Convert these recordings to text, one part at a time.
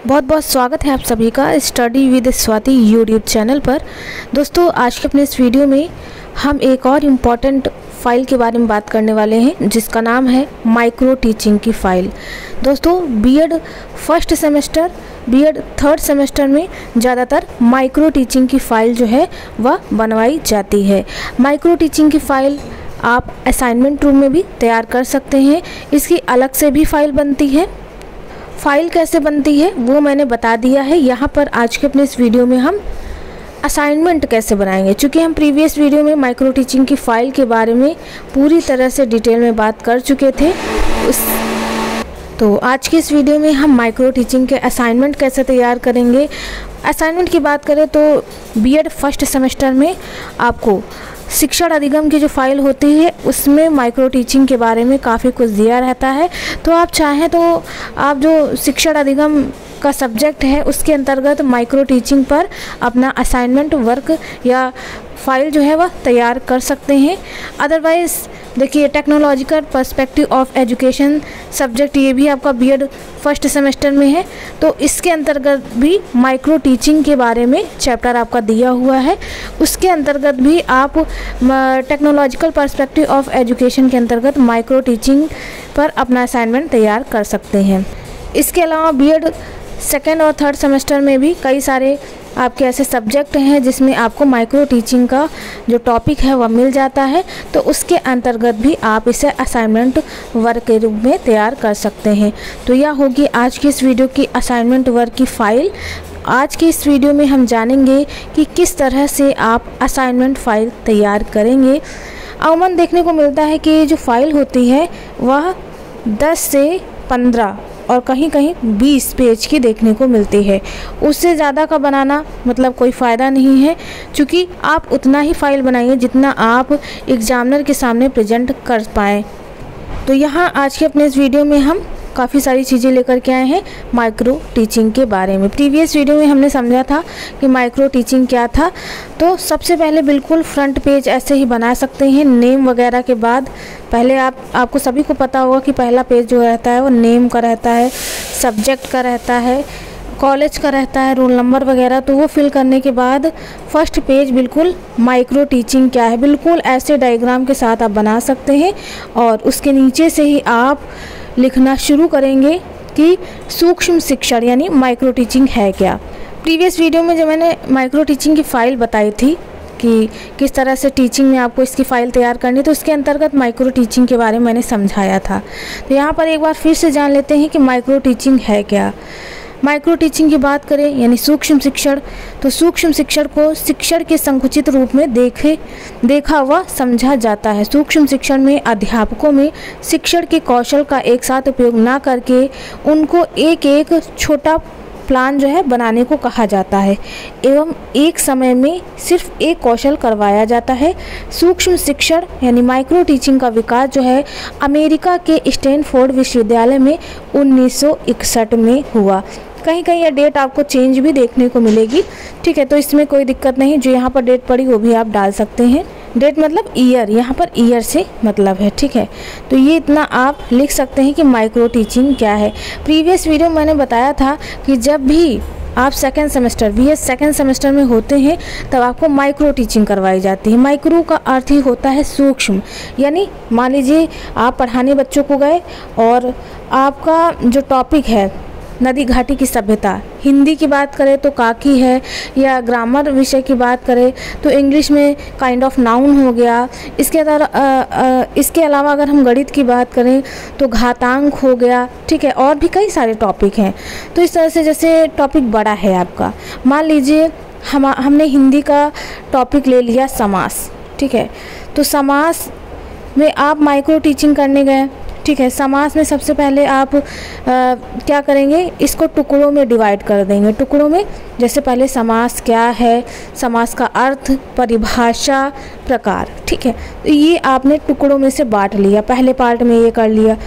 बहुत बहुत स्वागत है आप सभी का study with Swati YouTube channel पर। दोस्तों, आज के अपने इस वीडियो में हम एक और इम्पॉर्टेंट फ़ाइल के बारे में बात करने वाले हैं जिसका नाम है माइक्रो टीचिंग की फ़ाइल। दोस्तों, BEd first semester, BEd third semester में ज़्यादातर माइक्रो टीचिंग की फ़ाइल जो है वह बनवाई जाती है। माइक्रो टीचिंग की फ़ाइल आप असाइनमेंट रूम में भी तैयार कर सकते हैं। इसकी अलग से भी फ़ाइल बनती है। फ़ाइल कैसे बनती है वो मैंने बता दिया है। यहाँ पर आज के अपने इस वीडियो में हम असाइनमेंट कैसे बनाएंगे, चूँकि हम प्रीवियस वीडियो में माइक्रो टीचिंग की फ़ाइल के बारे में पूरी तरह से डिटेल में बात कर चुके थे। तो आज के इस वीडियो में हम माइक्रो टीचिंग के असाइनमेंट कैसे तैयार करेंगे। असाइनमेंट की बात करें तो बीएड फर्स्ट सेमेस्टर में आपको शिक्षण अधिगम की जो फाइल होती है उसमें माइक्रो टीचिंग के बारे में काफ़ी कुछ दिया रहता है। तो आप चाहें तो आप जो शिक्षण अधिगम का सब्जेक्ट है उसके अंतर्गत माइक्रो टीचिंग पर अपना असाइनमेंट वर्क या फाइल जो है वह तैयार कर सकते हैं। अदरवाइज़ देखिए, technological perspective of education subject ये भी आपका बीएड फर्स्ट सेमेस्टर में है, तो इसके अंतर्गत भी माइक्रो टीचिंग के बारे में चैप्टर आपका दिया हुआ है। उसके अंतर्गत भी आप टेक्नोलॉजिकल पर्सपेक्टिव ऑफ एजुकेशन के अंतर्गत माइक्रो टीचिंग पर अपना असाइनमेंट तैयार कर सकते हैं। इसके अलावा बीएड सेकेंड और थर्ड सेमेस्टर में भी कई सारे आपके ऐसे सब्जेक्ट हैं जिसमें आपको माइक्रो टीचिंग का जो टॉपिक है वह मिल जाता है, तो उसके अंतर्गत भी आप इसे असाइनमेंट वर्क के रूप में तैयार कर सकते हैं। तो यह होगी आज की इस वीडियो की असाइनमेंट वर्क की फ़ाइल। आज की इस वीडियो में हम जानेंगे कि किस तरह से आप असाइनमेंट फ़ाइल तैयार करेंगे। अमूमन देखने को मिलता है कि जो फ़ाइल होती है वह 10 से 15 और कहीं कहीं 20 पेज की देखने को मिलती है। उससे ज़्यादा का बनाना मतलब कोई फ़ायदा नहीं है, क्योंकि आप उतना ही फ़ाइल बनाइए जितना आप एग्जामिनर के सामने प्रेजेंट कर पाएँ। तो यहाँ आज के अपने इस वीडियो में हम काफ़ी सारी चीज़ें लेकर के आए हैं माइक्रो टीचिंग के बारे में। प्रीवियस वीडियो में हमने समझा था कि माइक्रो टीचिंग क्या था। तो सबसे पहले बिल्कुल फ्रंट पेज ऐसे ही बना सकते हैं नेम वगैरह के बाद। पहले आपको सभी को पता होगा कि पहला पेज जो रहता है वो नेम का रहता है, सब्जेक्ट का रहता है, कॉलेज का रहता है, रोल नंबर वगैरह। तो वो फिल करने के बाद फर्स्ट पेज बिल्कुल माइक्रो टीचिंग क्या है बिल्कुल ऐसे डायग्राम के साथ आप बना सकते हैं, और उसके नीचे से ही आप लिखना शुरू करेंगे कि सूक्ष्म शिक्षण यानी माइक्रो टीचिंग है क्या। प्रीवियस वीडियो में जब मैंने माइक्रो टीचिंग की फ़ाइल बताई थी कि किस तरह से टीचिंग में आपको इसकी फ़ाइल तैयार करनी, तो उसके अंतर्गत माइक्रो टीचिंग के बारे में मैंने समझाया था। तो यहाँ पर एक बार फिर से जान लेते हैं कि माइक्रो टीचिंग है क्या। माइक्रो टीचिंग की बात करें यानी सूक्ष्म शिक्षण, तो सूक्ष्म शिक्षण को शिक्षण के संकुचित रूप में देखा हुआ समझा जाता है। सूक्ष्म शिक्षण में अध्यापकों में शिक्षण के कौशल का एक साथ उपयोग ना करके उनको एक एक छोटा प्लान जो है बनाने को कहा जाता है एवं एक समय में सिर्फ एक कौशल करवाया जाता है। सूक्ष्म शिक्षण यानी माइक्रो टीचिंग का विकास जो है अमेरिका के स्टैनफोर्ड विश्वविद्यालय में 1961 में हुआ। कहीं कहीं यह डेट आपको चेंज भी देखने को मिलेगी, ठीक है, तो इसमें कोई दिक्कत नहीं। जो यहाँ पर डेट पड़ी वो भी आप डाल सकते हैं। डेट मतलब ईयर, यहाँ पर ईयर से मतलब है, ठीक है। तो ये इतना आप लिख सकते हैं कि माइक्रो टीचिंग क्या है। प्रीवियस वीडियो में मैंने बताया था कि जब भी आप second semester BEd second semester में होते हैं तब आपको माइक्रो टीचिंग करवाई जाती है। माइक्रो का अर्थ ही होता है सूक्ष्म, यानी मान लीजिए आप पढ़ाने बच्चों को गए और आपका जो टॉपिक है नदी घाटी की सभ्यता, हिंदी की बात करें तो काकी है, या ग्रामर विषय की बात करें तो इंग्लिश में काइंड ऑफ नाउन हो गया। इसके अलावा अगर हम गणित की बात करें तो घातांक हो गया, ठीक है, और भी कई सारे टॉपिक हैं। तो इस तरह से जैसे टॉपिक बड़ा है आपका, मान लीजिए हमने हिंदी का टॉपिक ले लिया समास, ठीक है, तो समास में आप माइक्रो टीचिंग करने गए, ठीक है। समास में सबसे पहले आप क्या करेंगे, इसको टुकड़ों में डिवाइड कर देंगे। टुकड़ों में जैसे पहले समास क्या है, समास का अर्थ, परिभाषा, प्रकार, ठीक है, तो ये आपने टुकड़ों में से बांट लिया। पहले पार्ट में ये कर लिया,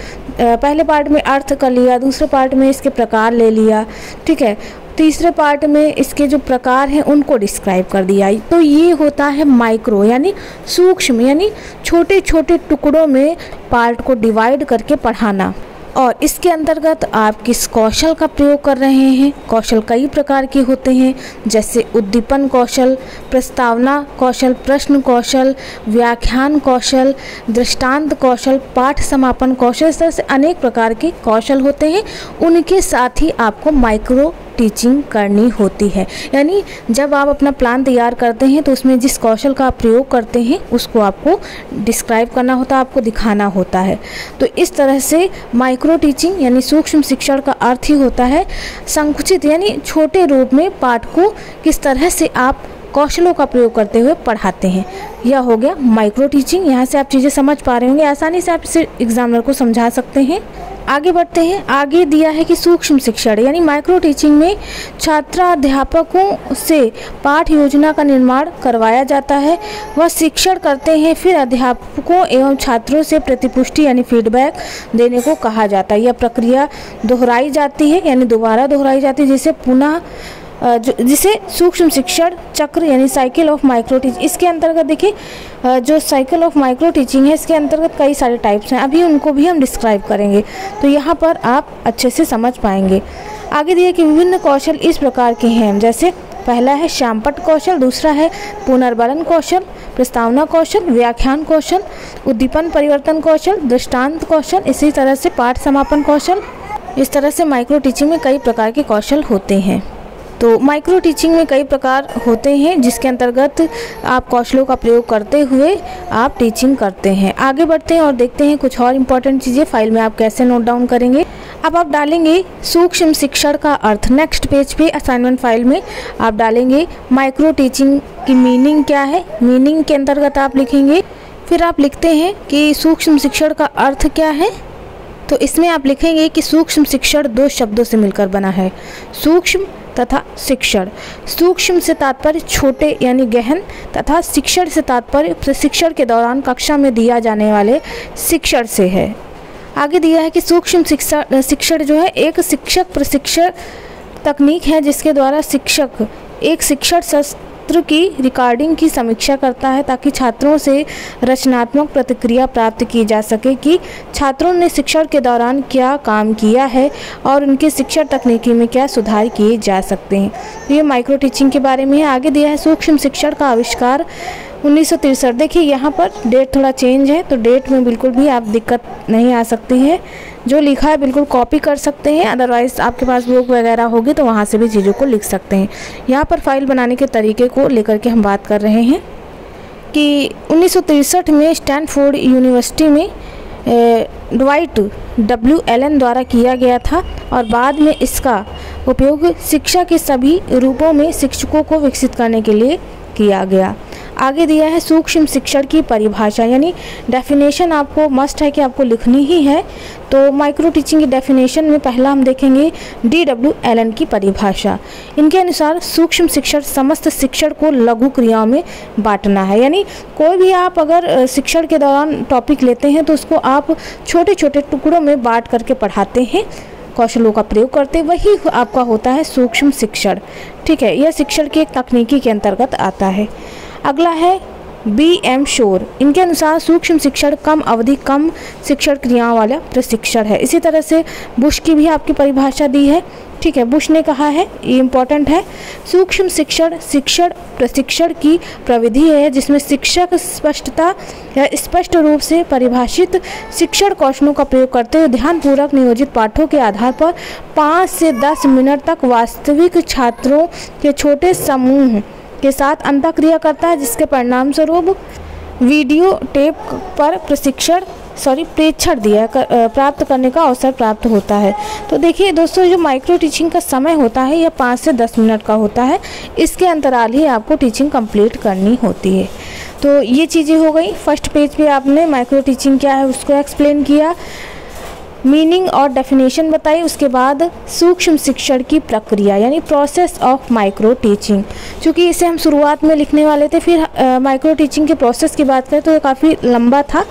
पहले पार्ट में अर्थ कर लिया, दूसरे पार्ट में इसके प्रकार ले लिया, ठीक है, तीसरे पार्ट में इसके जो प्रकार हैं उनको डिस्क्राइब कर दिया। तो ये होता है माइक्रो यानी सूक्ष्म, यानी छोटे छोटे टुकड़ों में पार्ट को डिवाइड करके पढ़ाना। और इसके अंतर्गत आप किस कौशल का प्रयोग कर रहे हैं। कौशल कई प्रकार के होते हैं, जैसे उद्दीपन कौशल, प्रस्तावना कौशल, प्रश्न कौशल, व्याख्यान कौशल, दृष्टांत कौशल, पाठ समापन कौशल। इस तरह से अनेक प्रकार के कौशल होते हैं। उनके साथ ही आपको माइक्रो टीचिंग करनी होती है। यानी जब आप अपना प्लान तैयार करते हैं तो उसमें जिस कौशल का आप प्रयोग करते हैं उसको आपको डिस्क्राइब करना होता है, आपको दिखाना होता है। तो इस तरह से माइक्रो टीचिंग यानी सूक्ष्म शिक्षण का अर्थ ही होता है संकुचित यानी छोटे रूप में पाठ को किस तरह से आप कौशलों का प्रयोग करते हुए पढ़ाते हैं। यह हो गया माइक्रो टीचिंग। यहाँ से आप चीज़ें समझ पा रहे होंगे, आसानी से आप इसे एग्जामिनर को समझा सकते हैं। आगे बढ़ते हैं। आगे दिया है कि सूक्ष्म शिक्षण यानी माइक्रो टीचिंग में छात्राध्यापकों से पाठ योजना का निर्माण करवाया जाता है। वह शिक्षण करते हैं, फिर अध्यापकों एवं छात्रों से प्रतिपुष्टि यानी फीडबैक देने को कहा जाता है। यह प्रक्रिया दोहराई जाती है यानी दोबारा दोहराई जाती है, जिसे पुनः जिसे सूक्ष्म शिक्षण चक्र यानी साइकिल ऑफ माइक्रो टीचिंग। इसके अंतर्गत देखिए जो साइकिल ऑफ माइक्रो टीचिंग है इसके अंतर्गत कई सारे टाइप्स हैं, अभी उनको भी हम डिस्क्राइब करेंगे, तो यहाँ पर आप अच्छे से समझ पाएंगे। आगे दिए कि विभिन्न कौशल इस प्रकार के हैं, जैसे पहला है श्यामपट्ट कौशल, दूसरा है पुनर्बलन कौशल, प्रस्तावना कौशल, व्याख्यान कौशल, उद्दीपन परिवर्तन कौशल, दृष्टांत कौशल, इसी तरह से पाठ समापन कौशल। इस तरह से माइक्रो टीचिंग में कई प्रकार के कौशल होते हैं। तो माइक्रो टीचिंग में कई प्रकार होते हैं जिसके अंतर्गत आप कौशलों का प्रयोग करते हुए आप टीचिंग करते हैं। आगे बढ़ते हैं और देखते हैं कुछ और इम्पॉर्टेंट चीज़ें फाइल में आप कैसे नोट डाउन करेंगे। अब आप डालेंगे सूक्ष्म शिक्षण का अर्थ। नेक्स्ट पेज पे असाइनमेंट फाइल में आप डालेंगे माइक्रो टीचिंग की मीनिंग क्या है। मीनिंग के अंतर्गत आप लिखेंगे, फिर आप लिखते हैं कि सूक्ष्म शिक्षण का अर्थ क्या है। तो इसमें आप लिखेंगे कि सूक्ष्म शिक्षण दो शब्दों से मिलकर बना है, सूक्ष्म तथा शिक्षण। सूक्ष्म से तात्पर्य छोटे यानी गहन तथा शिक्षण से तात्पर्य प्रशिक्षण के दौरान कक्षा में दिया जाने वाले शिक्षण से है। आगे दिया है कि सूक्ष्म शिक्षण जो है एक शिक्षक प्रशिक्षण तकनीक है जिसके द्वारा शिक्षक एक शिक्षण सत्र की रिकॉर्डिंग की समीक्षा करता है ताकि छात्रों से रचनात्मक प्रतिक्रिया प्राप्त की जा सके कि छात्रों ने शिक्षण के दौरान क्या काम किया है और उनके शिक्षण तकनीकी में क्या सुधार किए जा सकते हैं। तो ये माइक्रो टीचिंग के बारे में है। आगे दिया है सूक्ष्म शिक्षण का आविष्कार 1963। देखिए यहाँ पर डेट थोड़ा चेंज है, तो डेट में बिल्कुल भी आप दिक्कत नहीं आ सकती है। जो लिखा है बिल्कुल कॉपी कर सकते हैं, अदरवाइज़ आपके पास बुक वगैरह होगी तो वहाँ से भी चीज़ों को लिख सकते हैं। यहाँ पर फाइल बनाने के तरीके को लेकर के हम बात कर रहे हैं कि 1963 में स्टैनफोर्ड यूनिवर्सिटी में ड्वाइट डब्ल्यू एलन द्वारा किया गया था और बाद में इसका उपयोग शिक्षा के सभी रूपों में शिक्षकों को विकसित करने के लिए किया गया। आगे दिया है सूक्ष्म शिक्षण की परिभाषा यानी डेफिनेशन आपको मस्ट है कि आपको लिखनी ही है। तो माइक्रो टीचिंग की डेफिनेशन में पहला हम देखेंगे डब्ल्यू एलन की परिभाषा। इनके अनुसार सूक्ष्म शिक्षण समस्त शिक्षण को लघु क्रियाओं में बांटना है। यानी कोई भी आप अगर शिक्षण के दौरान टॉपिक लेते हैं तो उसको आप छोटे छोटे टुकड़ों में बांट करके पढ़ाते हैं, कौशलों का प्रयोग करते, वही आपका होता है सूक्ष्म शिक्षण। ठीक है, यह शिक्षण की एक तकनीकी के अंतर्गत आता है। अगला है BM शोर। इनके अनुसार सूक्ष्म शिक्षण कम अवधि कम शिक्षण क्रियाओं वाला प्रशिक्षण है। इसी तरह से बुश की भी आपकी परिभाषा दी है। ठीक है, बुश ने कहा है, ये इम्पोर्टेंट है, सूक्ष्म शिक्षण शिक्षण प्रशिक्षण की प्रविधि है जिसमें शिक्षक स्पष्टता या स्पष्ट रूप से परिभाषित शिक्षण कौशलों का प्रयोग करते हुए ध्यानपूर्वक नियोजित पाठों के आधार पर 5 से 10 मिनट तक वास्तविक छात्रों के छोटे समूह के साथ अंतःक्रिया करता है, जिसके परिणाम स्वरूप वीडियो टेप पर प्रेक्षण दिया प्राप्त करने का अवसर प्राप्त होता है। तो देखिए दोस्तों, जो माइक्रो टीचिंग का समय होता है यह 5 से 10 मिनट का होता है। इसके अंतराल ही आपको टीचिंग कंप्लीट करनी होती है। तो ये चीज़ें हो गई। फर्स्ट पेज पे आपने माइक्रो टीचिंग क्या है उसको एक्सप्लेन किया, मीनिंग और डेफिनेशन बताई। उसके बाद सूक्ष्म शिक्षण की प्रक्रिया यानी प्रोसेस ऑफ माइक्रो टीचिंग, क्योंकि इसे हम शुरुआत में लिखने वाले थे, फिर माइक्रो टीचिंग के प्रोसेस की बात करें तो ये काफ़ी लंबा था,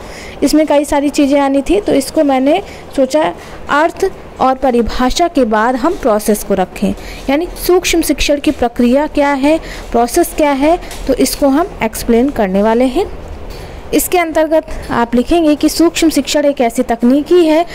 इसमें कई सारी चीज़ें आनी थी, तो इसको मैंने सोचा अर्थ और परिभाषा के बाद हम प्रोसेस को रखें। यानी सूक्ष्म शिक्षण की प्रक्रिया क्या है, प्रोसेस क्या है, तो इसको हम एक्सप्लेन करने वाले हैं। इसके अंतर्गत आप लिखेंगे कि सूक्ष्म शिक्षण एक ऐसी तकनीकी है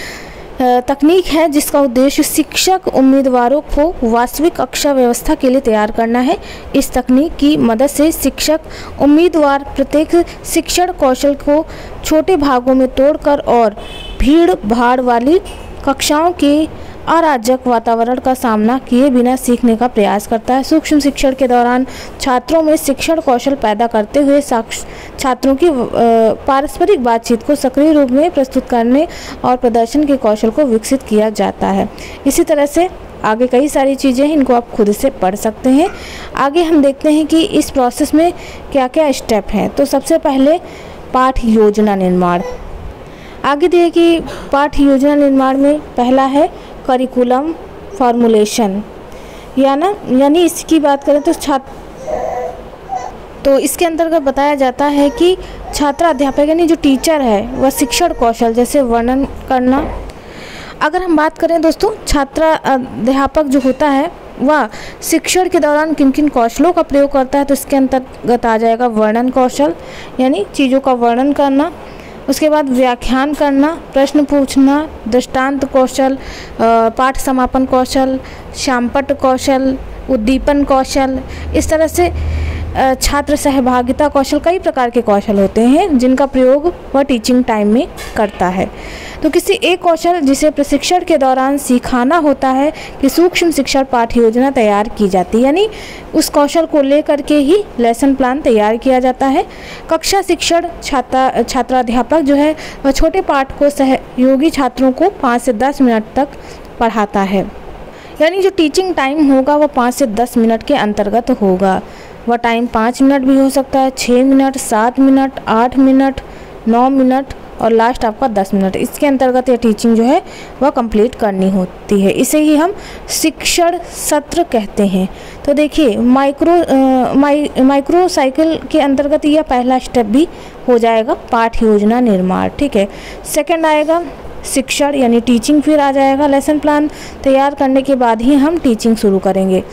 तकनीक है जिसका उद्देश्य शिक्षक उम्मीदवारों को वास्तविक कक्षा व्यवस्था के लिए तैयार करना है। इस तकनीक की मदद से शिक्षक उम्मीदवार प्रत्येक शिक्षण कौशल को छोटे भागों में तोड़कर और भीड़ भाड़ वाली कक्षाओं के अराजक वातावरण का सामना किए बिना सीखने का प्रयास करता है। सूक्ष्म शिक्षण के दौरान छात्रों में शिक्षण कौशल पैदा करते हुए छात्रों की पारस्परिक बातचीत को सक्रिय रूप में प्रस्तुत करने और प्रदर्शन के कौशल को विकसित किया जाता है। इसी तरह से आगे कई सारी चीज़ें हैं, इनको आप खुद से पढ़ सकते हैं। आगे हम देखते हैं कि इस प्रोसेस में क्या क्या स्टेप हैं। तो सबसे पहले पाठ योजना निर्माण। आगे दिए कि पाठ योजना निर्माण में पहला है करिकुलम फॉर्मुलेशन, यानी इसकी बात करें तो इसके अंतर्गत बताया जाता है कि छात्र अध्यापक यानी जो टीचर है वह शिक्षण कौशल जैसे वर्णन करना। अगर हम बात करें दोस्तों, छात्र अध्यापक जो होता है वह शिक्षण के दौरान किन किन कौशलों का प्रयोग करता है, तो इसके अंतर्गत आ जाएगा वर्णन कौशल यानी चीज़ों का वर्णन करना। उसके बाद व्याख्यान करना, प्रश्न पूछना, दृष्टांत कौशल, पाठ समापन कौशल, शामपट कौशल, उद्दीपन कौशल। इस तरह से छात्र सहभागिता कौशल, कई प्रकार के कौशल होते हैं जिनका प्रयोग वह टीचिंग टाइम में करता है। तो किसी एक कौशल जिसे प्रशिक्षण के दौरान सिखाना होता है कि सूक्ष्म शिक्षण पाठ योजना तैयार की जाती है, यानी उस कौशल को लेकर के ही लेसन प्लान तैयार किया जाता है। कक्षा शिक्षण छात्राध्यापक जो है वह छोटे पाठ को सहयोगी छात्रों को 5 से 10 मिनट तक पढ़ाता है, यानी जो टीचिंग टाइम होगा वह 5 से 10 मिनट के अंतर्गत होगा। वह टाइम 5 मिनट भी हो सकता है, 6 मिनट, 7 मिनट, 8 मिनट, 9 मिनट और लास्ट आपका 10 मिनट। इसके अंतर्गत ये टीचिंग जो है वह कंप्लीट करनी होती है। इसे ही हम शिक्षण सत्र कहते हैं। तो देखिए माइक्रो साइकिल के अंतर्गत यह पहला स्टेप भी हो जाएगा पाठ योजना निर्माण। ठीक है, सेकंड आएगा शिक्षण यानी टीचिंग, फिर आ जाएगा लेसन प्लान तैयार करने के बाद ही हम टीचिंग शुरू करेंगे।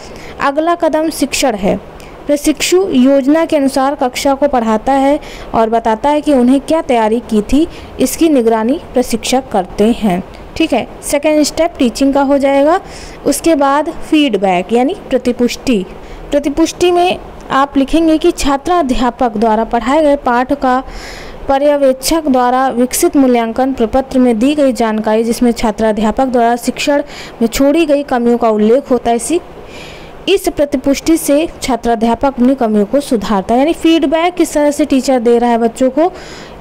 अगला कदम शिक्षण है। प्रशिक्षु योजना के अनुसार कक्षा को पढ़ाता है और बताता है कि उन्हें क्या तैयारी की थी, इसकी निगरानी प्रशिक्षक करते हैं। ठीक है, सेकेंड स्टेप टीचिंग का हो जाएगा। उसके बाद फीडबैक यानी प्रतिपुष्टि। प्रतिपुष्टि में आप लिखेंगे कि छात्र अध्यापक द्वारा पढ़ाए गए पाठ का पर्यवेक्षक द्वारा विकसित मूल्यांकन प्रपत्र में दी गई जानकारी, जिसमें छात्राध्यापक द्वारा शिक्षण में छोड़ी गई कमियों का उल्लेख होता है। इस प्रतिपुष्टि से छात्राध्यापक अपनी कमियों को सुधारता है, यानी फीडबैक किस तरह से टीचर दे रहा है बच्चों को,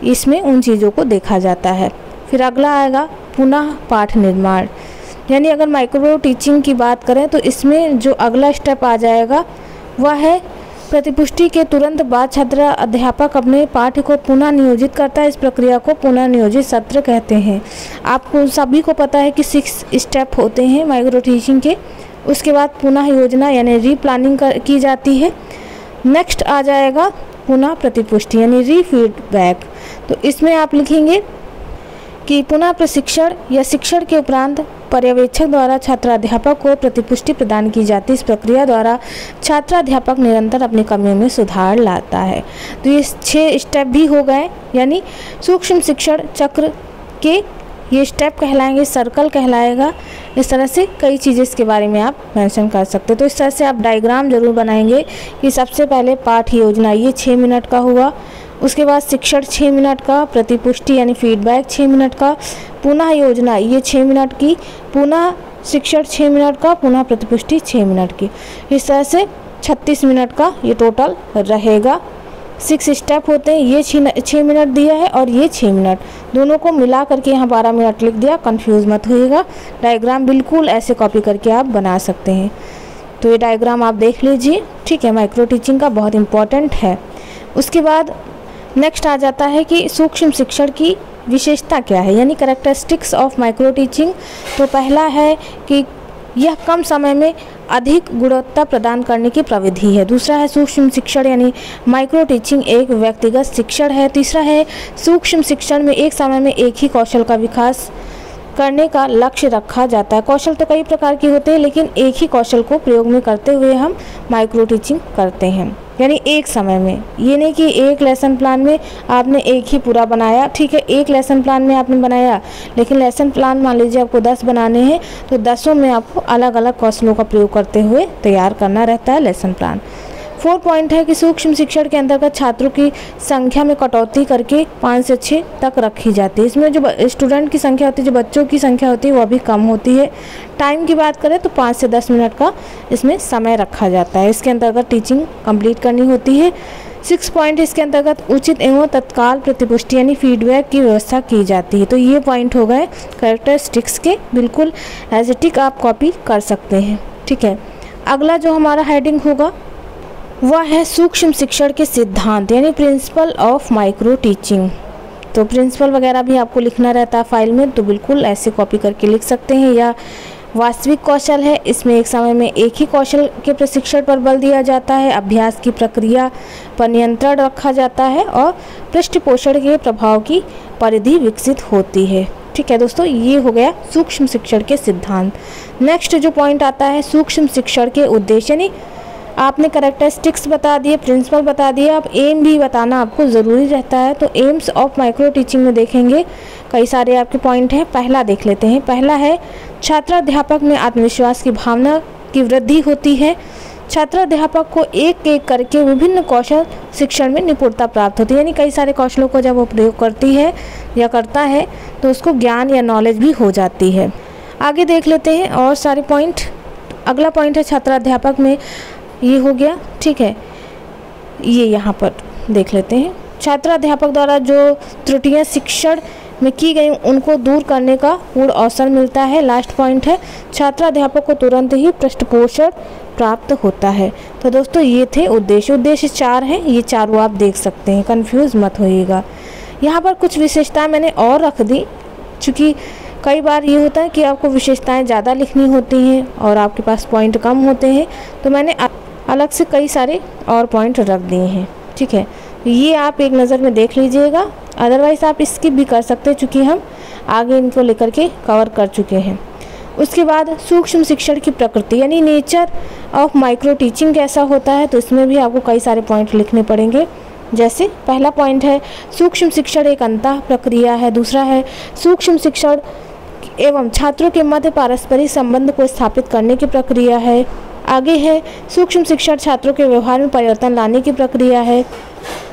इसमें उन चीज़ों को देखा जाता है। फिर अगला आएगा पुनः पाठ निर्माण, यानी अगर माइक्रो टीचिंग की बात करें तो इसमें जो अगला स्टेप आ जाएगा वह है प्रतिपुष्टि के तुरंत बाद छात्र अध्यापक अपने पाठ को पुनः नियोजित करता है। इस प्रक्रिया को पुनः नियोजित सत्र कहते हैं। आपको सभी को पता है कि 6 स्टेप होते हैं माइक्रो टीचिंग के। उसके बाद पुनः योजना यानी रीप्लानिंग की जाती है। नेक्स्ट आ जाएगा पुनः प्रतिपुष्टि यानी रीफीडबैक। तो इसमें आप लिखेंगे कि पुनः प्रशिक्षण या शिक्षण के उपरांत पर्यवेक्षक द्वारा छात्राध्यापक को प्रतिपुष्टि प्रदान की जाती है। इस प्रक्रिया द्वारा छात्राध्यापक निरंतर अपनी कमियों में सुधार लाता है। तो ये 6 स्टेप भी हो गए, यानी सूक्ष्म शिक्षण चक्र के ये स्टेप कहलाएंगे, सर्कल कहलाएगा। इस तरह से कई चीज़ें इसके बारे में आप मेंशन कर सकते हो। तो इस तरह से आप डायग्राम जरूर बनाएंगे कि सबसे पहले पाठ योजना ये 6 मिनट का हुआ, उसके बाद शिक्षण 6 मिनट का, प्रतिपुष्टि यानी फीडबैक 6 मिनट का, पुनः योजना ये 6 मिनट की, पुनः शिक्षण 6 मिनट का, पुनः प्रतिपुष्टि 6 मिनट की। इस तरह से 36 मिनट का ये टोटल रहेगा। 6 स्टेप होते हैं, ये 6 मिनट दिया है और ये 6 मिनट, दोनों को मिला करके यहाँ 12 मिनट लिख दिया। कंफ्यूज मत होइएगा, डायग्राम बिल्कुल ऐसे कॉपी करके आप बना सकते हैं। तो ये डायग्राम आप देख लीजिए, ठीक है, माइक्रो टीचिंग का बहुत इम्पॉर्टेंट है। उसके बाद नेक्स्ट आ जाता है कि सूक्ष्म शिक्षण की विशेषता क्या है, यानी कैरेक्टरिस्टिक्स ऑफ माइक्रो टीचिंग। तो पहला है कि यह कम समय में अधिक गुणवत्ता प्रदान करने की प्रविधि है। दूसरा है सूक्ष्म शिक्षण यानी माइक्रो टीचिंग एक व्यक्तिगत शिक्षण है। तीसरा है सूक्ष्म शिक्षण में एक समय में एक ही कौशल का विकास करने का लक्ष्य रखा जाता है। कौशल तो कई प्रकार के होते हैं, लेकिन एक ही कौशल को प्रयोग में करते हुए हम माइक्रो टीचिंग करते हैं। यानी एक समय में। ये नहीं कि एक लेसन प्लान में आपने एक ही पूरा बनाया, ठीक है, एक लेसन प्लान में आपने बनाया, लेकिन लेसन प्लान मान लीजिए आपको 10 बनाने हैं तो 10 में आपको अलग अलग कौशलों का प्रयोग करते हुए तैयार करना रहता है लेसन प्लान। 4 पॉइंट है कि सूक्ष्म शिक्षण के अंतर्गत छात्रों की संख्या में कटौती करके 5 से 6 तक रखी जाती है। इसमें जो स्टूडेंट की संख्या होती है, जो बच्चों की संख्या होती है, वह भी कम होती है। टाइम की बात करें तो 5 से 10 मिनट का इसमें समय रखा जाता है। इसके अंतर्गत टीचिंग कंप्लीट करनी होती है। 6 पॉइंट इसके अंतर्गत उचित एवं तत्काल प्रतिपुष्टि यानी फीडबैक की व्यवस्था की जाती है। तो ये पॉइंट हो गए कैरेक्टरिस्टिक्स के, बिल्कुल एज ए टिक आप कॉपी कर सकते हैं, ठीक है। अगला जो हमारा हेडिंग होगा वह है सूक्ष्म शिक्षण के सिद्धांत यानी प्रिंसिपल ऑफ माइक्रो टीचिंग। तो प्रिंसिपल वगैरह भी आपको लिखना रहता है फाइल में, तो बिल्कुल ऐसे कॉपी करके लिख सकते हैं। या वास्तविक कौशल है, इसमें एक समय में एक ही कौशल के प्रशिक्षण पर बल दिया जाता है, अभ्यास की प्रक्रिया पर नियंत्रण रखा जाता है और पृष्ठपोषण के प्रभाव की परिधि विकसित होती है, ठीक है दोस्तों। ये हो गया सूक्ष्म शिक्षण के सिद्धांत। नेक्स्ट जो पॉइंट आता है सूक्ष्म शिक्षण के उद्देश्य, यानी आपने कैरेक्टरिस्टिक्स बता दिए, प्रिंसिपल बता दिए, अब एम भी बताना आपको ज़रूरी रहता है। तो एम्स ऑफ माइक्रो टीचिंग में देखेंगे कई सारे आपके पॉइंट हैं। पहला देख लेते हैं। पहला है छात्राध्यापक में आत्मविश्वास की भावना की वृद्धि होती है। छात्राध्यापक को एक एक करके विभिन्न कौशल शिक्षण में निपुणता प्राप्त होती है, यानी कई सारे कौशलों को जब वो प्रयोग करती है या करता है तो उसको ज्ञान या नॉलेज भी हो जाती है। आगे देख लेते हैं और सारे पॉइंट। अगला पॉइंट है छात्राध्यापक में, ये हो गया, ठीक है। ये यहाँ पर देख लेते हैं। छात्राध्यापक द्वारा जो त्रुटियाँ शिक्षण में की गई उनको दूर करने का पूर्ण अवसर मिलता है। लास्ट पॉइंट है छात्राध्यापक को तुरंत ही पृष्ठपोषण प्राप्त होता है। तो दोस्तों ये थे उद्देश्य। उद्देश्य 4 हैं, ये चारों आप देख सकते हैं, कंफ्यूज मत होइएगा। यहाँ पर कुछ विशेषताएं मैंने और रख दी, क्योंकि कई बार ये होता है कि आपको विशेषताएं ज़्यादा लिखनी होती हैं और आपके पास पॉइंट कम होते हैं, तो मैंने अलग से कई सारे और पॉइंट रख दिए हैं, ठीक है। ये आप एक नज़र में देख लीजिएगा, अदरवाइज़ आप स्किप भी कर सकते हैं, चूँकि हम आगे इनको लेकर के कवर कर चुके हैं। उसके बाद सूक्ष्म शिक्षण की प्रकृति यानी नेचर ऑफ माइक्रो टीचिंग कैसा होता है, तो इसमें भी आपको कई सारे पॉइंट लिखने पड़ेंगे। जैसे पहला पॉइंट है सूक्ष्म शिक्षण एक अंतः प्रक्रिया है। दूसरा है सूक्ष्म शिक्षण एवं छात्रों के मध्य पारस्परिक संबंध को स्थापित करने की प्रक्रिया है। आगे है सूक्ष्म शिक्षण छात्रों के व्यवहार में परिवर्तन लाने की प्रक्रिया है।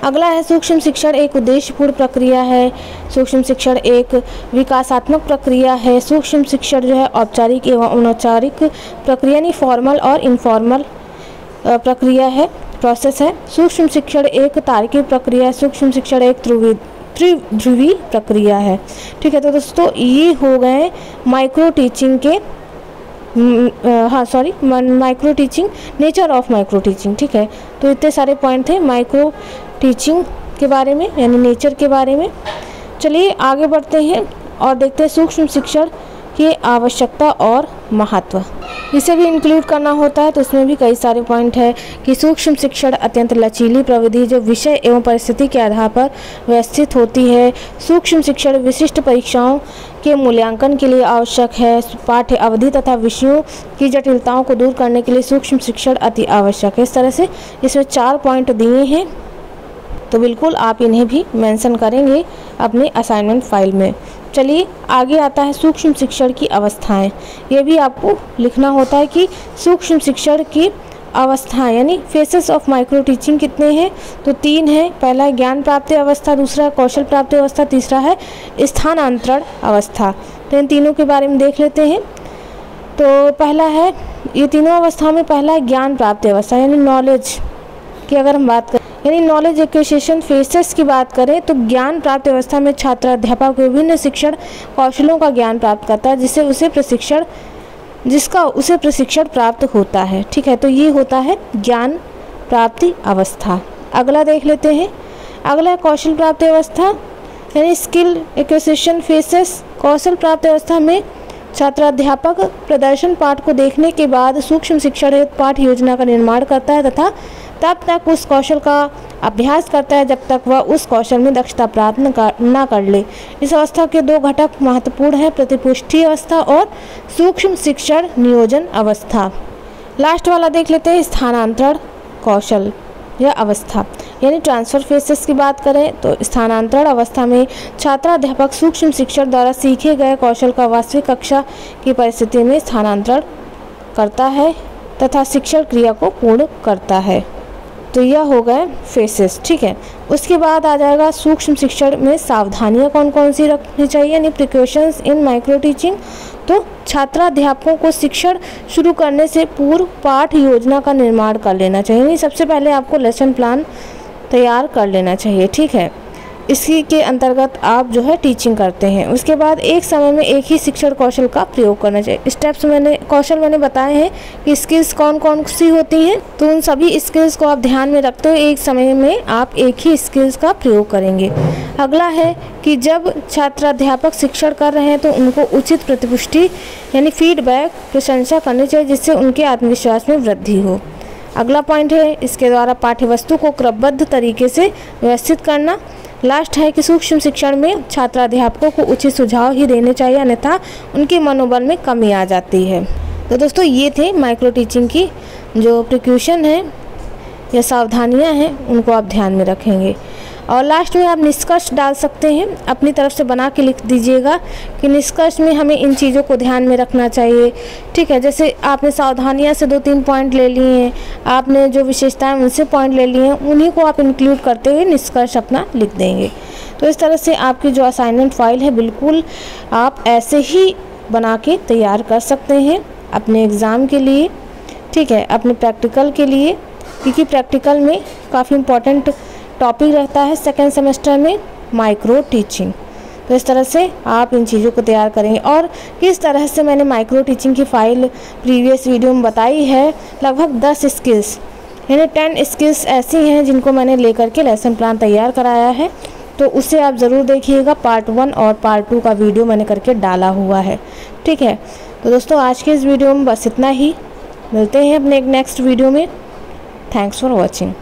अगला है सूक्ष्म शिक्षण एक उद्देश्यपूर्ण प्रक्रिया है। सूक्ष्म शिक्षण एक विकासात्मक प्रक्रिया है। सूक्ष्म शिक्षण जो है औपचारिक एवं अनौपचारिक प्रक्रिया यानी फॉर्मल और इनफॉर्मल प्रक्रिया है, प्रोसेस है। सूक्ष्म शिक्षण एक तार्किक प्रक्रिया है। सूक्ष्म शिक्षण एक त्रिध्रुवी प्रक्रिया है, ठीक है। तो दोस्तों ये हो गए माइक्रो टीचिंग के micro teaching, nature of micro teaching, ठीक है। तो इतने सारे पॉइंट थे माइक्रो टीचिंग के बारे में यानी नेचर के बारे में। चलिए आगे बढ़ते हैं और देखते हैं सूक्ष्म शिक्षण की आवश्यकता और महत्व। इसे भी इंक्लूड करना होता है, तो इसमें भी कई सारे पॉइंट है कि सूक्ष्म शिक्षण अत्यंत लचीली प्रविधि जो विषय एवं परिस्थिति के आधार पर व्यवस्थित होती है। सूक्ष्म शिक्षण विशिष्ट परीक्षाओं के मूल्यांकन के लिए आवश्यक है। पाठ्य अवधि तथा विषयों की जटिलताओं को दूर करने के लिए सूक्ष्म शिक्षण अति आवश्यक है। इस तरह से इसमें 4 पॉइंट दिए हैं, तो बिल्कुल आप इन्हें भी मेंशन करेंगे अपने असाइनमेंट फाइल में। चलिए आगे आता है सूक्ष्म शिक्षण की अवस्थाएं। ये भी आपको लिखना होता है कि सूक्ष्म शिक्षण की अवस्थाएं यानी फेसेस ऑफ माइक्रो टीचिंग कितने हैं, तो 3 हैं। पहला है ज्ञान प्राप्ति अवस्था, दूसरा है कौशल प्राप्ति अवस्था, तीसरा है स्थानांतरण अवस्था। तो इन तीनों के बारे में देख लेते हैं। तो पहला है, ये तीनों अवस्थाओं में पहला है ज्ञान प्राप्ति अवस्था यानी नॉलेज की अगर हम बात करें, यानी नॉलेज एक्विजिशन फेसेस की बात करें, तो ज्ञान प्राप्ति अवस्था में छात्र अध्यापक विभिन्न शिक्षण कौशलों का ज्ञान प्राप्त करता है जिसका उसे प्रशिक्षण प्राप्त होता है, ठीक है। तो ये होता है ज्ञान प्राप्ति अवस्था। अगला देख लेते हैं। अगला है कौशल प्राप्ति अवस्था यानी स्किल एक्विजिशन फेसेस। कौशल प्राप्ति अवस्था में छात्र अध्यापक प्रदर्शन पाठ को देखने के बाद सूक्ष्म शिक्षण हेतु पाठ योजना का निर्माण करता है तथा तब तक उस कौशल का अभ्यास करता है जब तक वह उस कौशल में दक्षता प्राप्त न कर ले। इस अवस्था के 2 घटक महत्वपूर्ण हैं, प्रतिपुष्टि अवस्था और सूक्ष्म शिक्षण नियोजन अवस्था। लास्ट वाला देख लेते हैं स्थानांतरण कौशल या अवस्था, यानी ट्रांसफ़र फेसेस की बात करें तो स्थानांतरण अवस्था में छात्राध्यापक सूक्ष्म शिक्षण द्वारा सीखे गए कौशल का वास्तविक कक्षा की परिस्थिति में स्थानांतरण करता है तथा शिक्षण क्रिया को पूर्ण करता है। तो यह हो गए फेसेस, ठीक है। उसके बाद आ जाएगा सूक्ष्म शिक्षण में सावधानियां कौन कौन सी रखनी चाहिए, यानी प्रिकॉशंस इन माइक्रो टीचिंग। तो छात्राध्यापकों को शिक्षण शुरू करने से पूर्व पाठ योजना का निर्माण कर लेना चाहिए, यानी सबसे पहले आपको लेसन प्लान तैयार कर लेना चाहिए, ठीक है। इसी के अंतर्गत आप जो है टीचिंग करते हैं। उसके बाद एक समय में एक ही शिक्षण कौशल का प्रयोग करना चाहिए। स्टेप्स कौशल मैंने बताए हैं कि स्किल्स कौन कौन सी होती हैं, तो उन सभी स्किल्स को आप ध्यान में रखते हुए एक समय में आप एक ही स्किल्स का प्रयोग करेंगे। अगला है कि जब छात्राध्यापक शिक्षण कर रहे हैं तो उनको उचित प्रतिपुष्टि यानी फीडबैक, प्रशंसा करनी चाहिए, जिससे उनके आत्मविश्वास में वृद्धि हो। अगला पॉइंट है इसके द्वारा पाठ्यवस्तु को क्रमबद्ध तरीके से व्यवस्थित करना। लास्ट है कि सूक्ष्म शिक्षण में छात्राध्यापकों को उचित सुझाव ही देने चाहिए, अन्यथा उनके मनोबल में कमी आ जाती है। तो दोस्तों ये थे माइक्रो टीचिंग की जो प्रिकॉशन है या सावधानियां हैं, उनको आप ध्यान में रखेंगे। और लास्ट में आप निष्कर्ष डाल सकते हैं, अपनी तरफ से बना के लिख दीजिएगा कि निष्कर्ष में हमें इन चीज़ों को ध्यान में रखना चाहिए, ठीक है। जैसे आपने सावधानियां से 2-3 पॉइंट ले लिए हैं, आपने जो विशेषताएं उनसे पॉइंट ले लिए हैं, उन्हीं को आप इंक्लूड करते हुए निष्कर्ष अपना लिख देंगे। तो इस तरह से आपकी जो असाइनमेंट फाइल है बिल्कुल आप ऐसे ही बना के तैयार कर सकते हैं अपने एग्ज़ाम के लिए, ठीक है, अपने प्रैक्टिकल के लिए, क्योंकि प्रैक्टिकल में काफ़ी इम्पोर्टेंट टॉपिक रहता है सेकेंड सेमेस्टर में माइक्रो टीचिंग। तो इस तरह से आप इन चीज़ों को तैयार करेंगे। और किस तरह से मैंने माइक्रो टीचिंग की फ़ाइल प्रीवियस वीडियो में बताई है, लगभग 10 स्किल्स यानी 10 स्किल्स ऐसी हैं जिनको मैंने लेकर के लेसन प्लान तैयार कराया है, तो उसे आप ज़रूर देखिएगा। पार्ट 1 और पार्ट 2 का वीडियो मैंने करके डाला हुआ है, ठीक है। तो दोस्तों आज के इस वीडियो में बस इतना ही, मिलते हैं अपने एक नेक्स्ट वीडियो में। Thanks for watching.